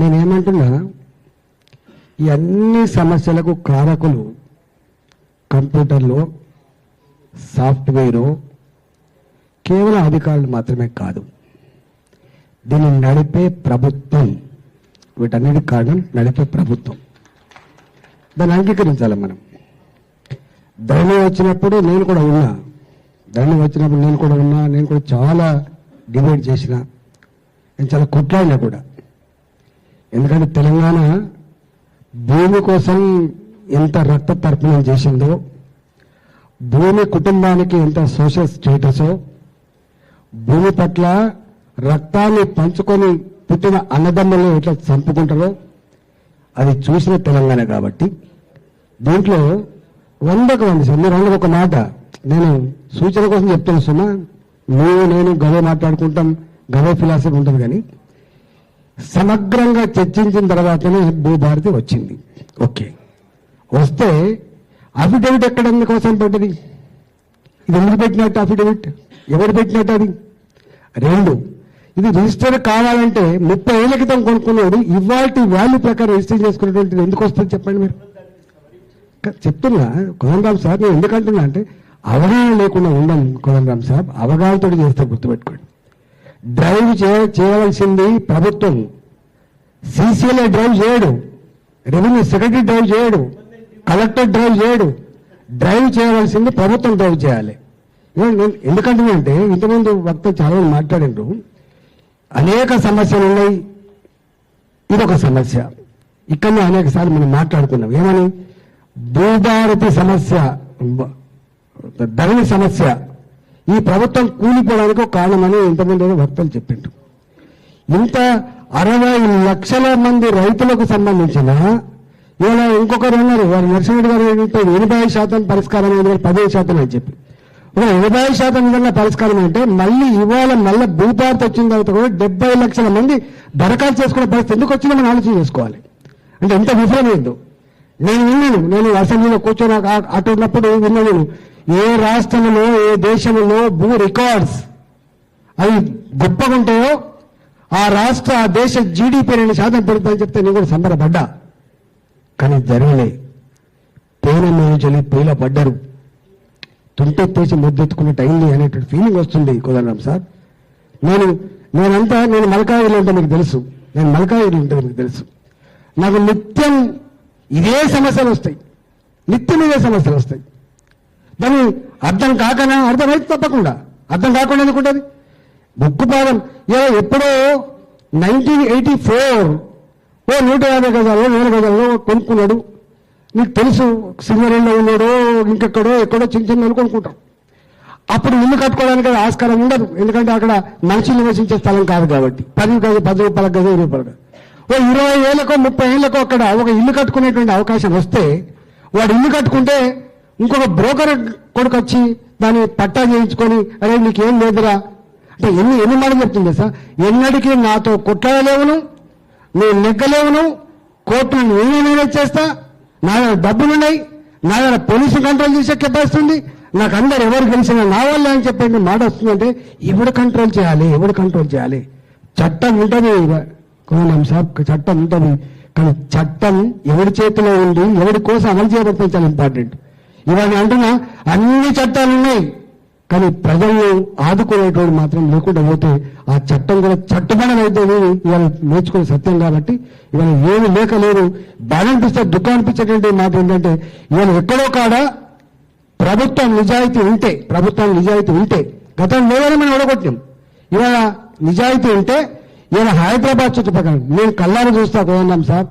నేనేమంటున్నా, ఈ అన్ని సమస్యలకు కారకులు కంప్యూటర్లో సాఫ్ట్వేరు కేవలం అధికారులు మాత్రమే కాదు, దీన్ని నడిపే ప్రభుత్వం. వీటన్నిటి కారణం నడిపే ప్రభుత్వం. దాన్ని అంగీకరించాలి మనం. ధరణి వచ్చినప్పుడు నేను కూడా ఉన్నా, నేను కూడా చాలా డిబేట్ చేసిన, నేను చాలా కొట్లాడినా కూడా. ఎందుకంటే తెలంగాణ భూమి కోసం ఎంత రక్త తర్పణం చేసిందో, భూమి కుటుంబానికి ఎంత సోషల్ స్టేటసో, భూమి పట్ల రక్తాన్ని పంచుకొని పుట్టిన అన్నదమ్ములు ఎట్లా చంపుకుంటారో అది చూసిన తెలంగాణ. కాబట్టి దీంట్లో 100కు 100 మీరు అన్నది ఒక మాట, నేను సూచన కోసం చెప్తాను సుమా. నేను గవే మాట్లాడుకుంటాం, గవే ఫిలాసఫీ ఉంటుంది, కానీ సమగ్రంగా చర్చించిన తర్వాతనే భూభారతి వచ్చింది. ఓకే, వస్తే అఫిడవిట్ ఎక్కడ కోసం పడ్డది? ఇది ఎందుకు పెట్టినట్టు అఫిడవిట్? ఎవరు పెట్టినట్టు? అది 2, ఇది రిజిస్టర్ కావాలంటే 30 ఏళ్ల క్రితం కొనుక్కున్నాడు, ఇవాళ వాల్యూ ప్రకారం రిజిస్టర్ చేసుకునేటువంటిది ఎందుకు వస్తుంది చెప్పండి మీరు? చెప్తున్నా కోదండరామ్ సార్, నేను ఎందుకంటున్నా అంటే అవగాహన లేకుండా ఉండం కోదండరామ్ సార్, అవగాహనతో చేస్తే గుర్తుపెట్టుకోండి. డ్రైవ్ చేయవలసింది ప్రభుత్వం. సీసీఎల్ఏ డ్రైవ్ చేయడు, రెవెన్యూ సెక్రటరీ డ్రైవ్ చేయడు, కలెక్టర్ డ్రైవ్ చేయడు. డ్రైవ్ చేయవలసింది ప్రభుత్వం డ్రైవ్ చేయాలి. ఎందుకంటే ఇంతకుముందు వక్తలు చాలా మాట్లాడిండ్రు, అనేక సమస్యలు ఉన్నాయి, ఇదొక సమస్య. ఇక్కడ అనేక సార్లు మనం మాట్లాడుకున్నాం. ఏమని? భూభారతి సమస్య, ధరణి సమస్య ఈ ప్రభుత్వం కూలిపోవడానికి ఒక కారణమని ఇంతమంది వక్తలు చెప్పిండ్రు. ఇంత 60 లక్షల మంది రైతులకు సంబంధించిన ఇలా ఇంకొకరు ఉన్నారు, వారు నరసింహరెడ్డి గారు 80% పరిష్కారం అయింది, 15% అని చెప్పి 80% విధంగా పరిష్కారం అంటే మళ్ళీ మళ్ళీ భూభారతి వచ్చిన తర్వాత కూడా 70 లక్షల మంది దరఖాస్తు చేసుకునే పరిస్థితి ఎందుకు వచ్చిందో మనం ఆలోచన చేసుకోవాలి. అంటే ఎంత విఫలమైందో నేను అసెంబ్లీలో కూర్చొని అటు ఉన్నప్పుడు విన్నాను, ఏ రాష్ట్రంలో ఏ దేశంలో భూ రికార్డ్స్ అవి గొప్పగా ఉంటాయో ఆ రాష్ట్ర ఆ దేశ జీడిపి 2% పెరుగుతుందని చెప్తే నేను కూడా సంబరపడ్డా. కానీ జరగలే. పేరు మేలు పేల పడ్డారు, తుంటెత్తేసి ముద్దెత్తుకున్నట్టు అయింది అనేటువంటి ఫీలింగ్ వస్తుంది కోదండరామ్ సార్. నేను మల్కాయిలో ఉంటే మీకు తెలుసు, నాకు నిత్యం ఇదే సమస్యలు వస్తాయి, దాన్ని అర్థం కాకనా? అర్థమైతే తప్పకుండా, అర్థం కాకుండా ఎందుకుంటుంది? బుక్కుపాదం ఎప్పుడో 1984 150 గజాల్లో 100 గజాల్లో కొనుక్కున్నాడు. నీకు తెలుసు, సింగరేణిలో ఉన్నాడో ఇంకెక్కడో ఎక్కడో చిన్న కొనుక్కుంటాం. అప్పుడు ఇల్లు కట్టుకోవడానికి ఆస్కారం ఉండదు, ఎందుకంటే అక్కడ మనుషులు నివసించే స్థలం కాదు కాబట్టి. 10 గజ 10 రూపాయల గజ 20 రూపాయల 20 ఏళ్ళకో 30 ఏళ్ళకో అక్కడ ఒక ఇల్లు కట్టుకునేటువంటి అవకాశం వస్తే, వాడు ఇల్లు కట్టుకుంటే ఇంకొక బ్రోకర్ కొడుకు వచ్చి దాన్ని పట్టా చేయించుకొని, అరే నీకేం లేదురా అంటే ఎన్ని మాటలు చెప్తుంది సార్. ఎన్నడికి నాతో కొట్లాడలేవును, నేను నెగ్గలేవును, కోర్టును నేనే చేస్తా, నా దగ్గర డబ్బులున్నాయి, నా దగ్గర పోలీసు కంట్రోల్ చేసే కెపాసిటీ ఉంది, నాకు అందరు ఎవరు గెలిచినా నా వల్ల అని చెప్పండి మాట వస్తుందంటే ఎవడు కంట్రోల్ చేయాలి? చట్టం ఉంటుంది కోదండరామ్ సాబ్, చట్టం ఉంటుంది. కానీ చట్టం ఎవరి చేతిలో ఉంది, ఎవరి కోసం అమలు చేయబడుతుంది చాలా ఇంపార్టెంట్. ఇవాళ అంటున్నా అన్ని చట్టాలు ఉన్నాయి, కానీ ప్రజలను ఆదుకునేటోడు మాత్రం లేకుండా పోతే ఆ చట్టం కూడా చట్టబడని అవుతుంది. ఇవాళ నేర్చుకునే సత్యం కాబట్టి ఇవాళ ఏమి లేదు. బాధ అనిపిస్తే దుఃఖం అనిపించేటువంటి మాట ఏంటంటే, ఇవాళ ఎక్కడో కాడ ప్రభుత్వం నిజాయితీ ఉంటే గతంలో లేదని మనం ఓడగొట్టాం. ఇవాళ నిజాయితీ ఉంటే ఇవాళ హైదరాబాద్ చుట్టుపక్కల నేను కళ్ళారు చూస్తా కోదండరామ్ సార్,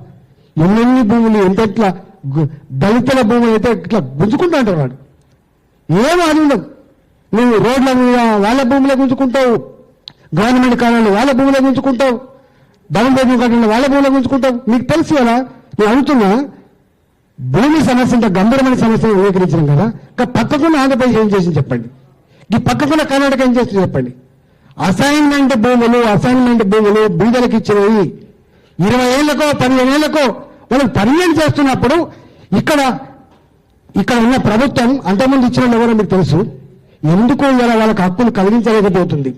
ఎన్నెన్ని భూములు ఎంతెట్లా దళితుల భూములు అయితే ఇట్లా గుంజుకుంటా అంటారు. వాడు ఏమో అది ఉండదు. నువ్వు రోడ్ల మీద వాళ్ళ భూములే గుంజుకుంటావు, గవర్నమెంట్ కాలంలో వాళ్ళ భూములే గుంజుకుంటావు, డౌన్ బెడ్రూమ్ కట్టడంలో వాళ్ళ భూములే గుంజుకుంటావు. మీకు తెలుసు కదా. నేను అడుగుతున్నా, భూమి సమస్య ఇంత గంభీరమైన సమస్యను అంగీకరించడం కదా, పక్కకున్న ఆంధ్రప్రదేశ్ ఏం చేసింది చెప్పండి, ఈ పక్కకున్న కర్ణాటక ఏం చేస్తుంది చెప్పండి. అసైన్మెంట్ భూములు బీదలకు ఇచ్చినవి 20 ఏళ్లకో 15 ఏళ్లకో వాళ్ళకి పర్మనెంట్ చేస్తున్నప్పుడు ఇక్కడ ఉన్న ప్రభుత్వం అంతకుముందు ఇచ్చిన ఎవరో మీకు తెలుసు, ఎందుకు ఇలా వాళ్ళకి హక్కులు కలిగించలేకపోతుంది.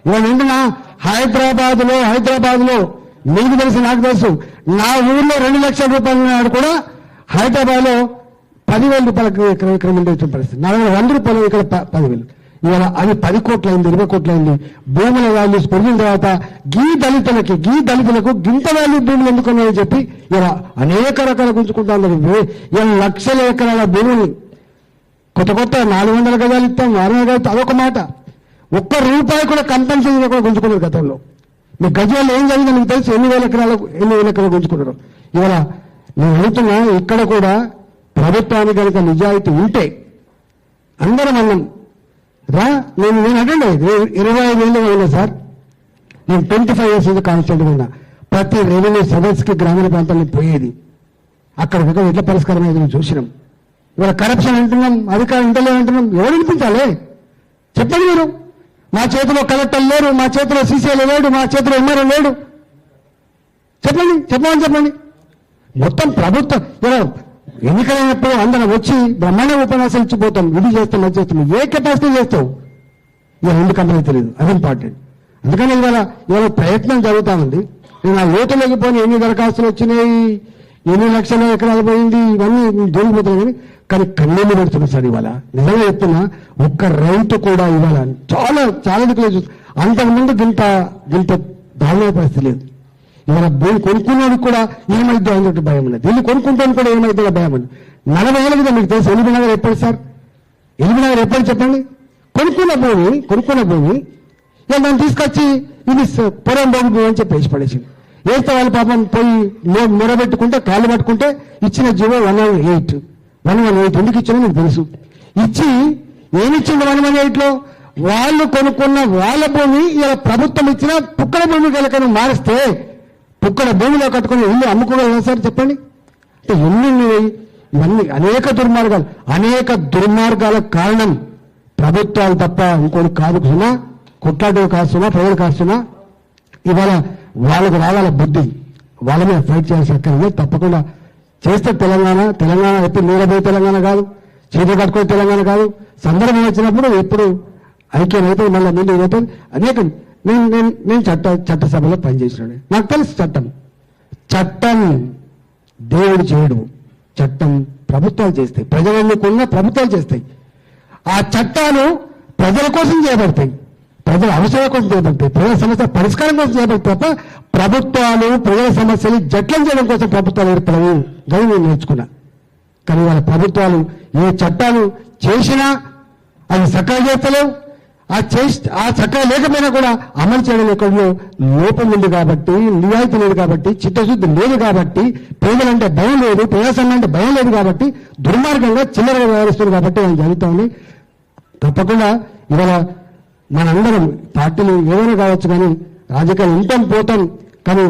ఇవాళ ఏంటన్నా హైదరాబాద్ లో మీకు తెలుసు, నాకు తెలుసు. నా ఊర్లో 2 లక్షల రూపాయలు ఉన్నాడు కూడా హైదరాబాద్లో 10,000 రూపాయలకు ఎకరం ఉండేటువంటి పరిస్థితి. నా దగ్గర 100 రూపాయలు, ఇక్కడ 10,000. ఇవాళ అది 10 కోట్లయింది, 20 కోట్లయింది. భూముల వాల్యూస్ పెరిగిన తర్వాత గీ దళితులకు గింత వాల్యూ భూములు ఎందుకున్నాయని చెప్పి ఇలా అనేక రకాల గుంజుకుంటా ఉన్నారు. ఇలా లక్షల ఎకరాల భూములు కొత్త 400 గజాలు ఇస్తాం, 600 గజాలు, అదొక మాట. ₹1 కూడా కంపెన్సేషన్ కూడా గుంజుకున్నారు గతంలో. మీ గజాల్లో ఏం జరిగిందో మీకు తెలుసు. ఎన్ని వేల ఎకరాలు గుంజుకున్నారు. ఇవాళ నేను అడుగుతున్నా, ఇక్కడ కూడా ప్రభుత్వానికి కనుక నిజాయితీ ఉంటే అందరం అన్నాం రా. నేను అటెండ్ 25 ఏళ్ళుగా ఉన్నా సార్. నేను 25 years కాన్స్టెంట్గా ఉన్నా. ప్రతి రెవెన్యూ సదస్సుకి గ్రామీణ ప్రాంతాల్లో పోయేది. అక్కడ ఎట్లా పరిష్కారం అయ్యేది చూసినాం. ఇవాళ కరప్షన్ అంటున్నాం, అధికారం ఇంటలే అంటున్నాం. ఎవరు వినిపించాలి చెప్పండి మీరు. మా చేతిలో కలెక్టర్ లేరు, మా చేతిలో సీసీఐలు లేడు, మా చేతిలో ఎంఆర్ఓ లేడు. చెప్పండి. మొత్తం ప్రభుత్వం ఇలా ఎన్నికలైనప్పుడు అందరం వచ్చి బ్రహ్మాండ ఉపన్యాసాలు ఇచ్చిపోతాం. ఇది చేస్తాం, అది చేస్తాం. ఏ కెపాసిటీ చేస్తావు ఇక ఎందుకు అమ్మని తెలియదు. అది ఇంపార్టెంట్. అందుకని ఇవాళ ప్రయత్నం జరుగుతూ ఉంది. నేను ఆ ఓటులోకి పోయి ఎన్ని దరఖాస్తులు వచ్చినాయి, ఎన్ని లక్షల ఎకరాలు పోయింది, ఇవన్నీ దొరికిపోతున్నాయి. కానీ కన్నీళ్ళు పెడుతున్నా సార్. ఇవాళ నిజంగా చెప్తున్నా, ఒక్క రైతు కూడా ఇవాళ చాలా దిక్కులు చూసి అంతకుముందు గింత దారుణ పరిస్థితి లేదు. ఇవాళ భూమి కొనుక్కున్నానికి కూడా ఏమైద్దో అని భయం ఉన్నది. ఇల్లు కొనుక్కుంటాను కూడా ఏమైద్దో భయం ఉంది. 40 ఏళ్ళ మీద మీకు తెలుసు ఎల్బీ నగర్ ఎప్పుడు సార్? ఎల్బీ నగర్ ఎప్పుడు చెప్పండి? కొనుక్కున్న భూమి ఇక దాన్ని తీసుకొచ్చి ఇది పొరం బాబు భూమి అని చెప్పి వేసి పడేసింది. వేస్తే వాళ్ళు పాపం పోయి మొరబెట్టుకుంటే కాళ్ళు పట్టుకుంటే ఇచ్చిన జీవో 118 ఎందుకు ఇచ్చినా మీకు తెలుసు. ఇచ్చి ఏమిచ్చింది 118లో? వాళ్ళు కొనుక్కున్న వాళ్ళ భూమి ఇలా ప్రభుత్వం ఇచ్చిన పుక్కల భూమి కనుక మారిస్తే పుక్కల భూమిలో కట్టుకుని ఇల్లు అమ్ముకోగలరా సార్ చెప్పండి? అంటే ఇవన్నీ అనేక దుర్మార్గాలకు కారణం ప్రభుత్వాలు తప్ప ఇంకోటి కాదు. సుమా కొట్లాటలు కాస్తున్నా, ప్రజలు కాస్తున్నా. ఇవాళ వాళ్ళకు రావాల బుద్ధి, వాళ్ళ మీద ఫైట్ చేయాల్సిన అక్కర్లేదు. తప్పకుండా చేస్తే తెలంగాణ ఎప్పుడు నీడబోయే తెలంగాణ కాదు, చేతులు కట్టుకునే తెలంగాణ కాదు. సందర్భం వచ్చినప్పుడు ఎప్పుడు ఐక్యమైతే మళ్ళీ ముందు అవుతుంది. అనేకం నేను చట్టసభలో పనిచేసినాడు. నాకు తెలుసు చట్టం దేవుడు చేయడు, చట్టం ప్రభుత్వాలు చేస్తాయి. ప్రజలు ఎన్నుకున్న ప్రభుత్వాలు చేస్తాయి. ఆ చట్టాలు ప్రజల కోసం చేయబడతాయి, ప్రజల అవసరాల కోసం చేయబడతాయి, ప్రజల సమస్య పరిష్కారం కోసం చేయబడతాయి తప్ప ప్రభుత్వాలు ప్రజల సమస్యలు జట్లం చేయడం కోసం ప్రభుత్వాలు ఏర్పడవు. గది నేను నేర్చుకున్నా. కానీ వాళ్ళ ప్రభుత్వాలు ఏ చట్టాలు చేసినా అవి చక్కగా చేస్తలేవు. ఆ చక్కగా లేకపోయినా కూడా అమలు చేయడం ఎక్కడో లోపం ఉంది కాబట్టి, నిజాయితీ లేదు కాబట్టి, చిత్తశుద్ధి లేదు కాబట్టి, పేదలంటే భయం లేదు, ప్రజాస్వామ్యం అంటే భయం లేదు కాబట్టి దుర్మార్గంగా చిల్లరగా వ్యవహరిస్తుంది కాబట్టి అది జరుగుతూ ఉంది. తప్పకుండా ఇవాళ మనందరం పార్టీలు ఏదైనా కావచ్చు కానీ రాజకీయాలు ఉంటాం పోతాం కానీ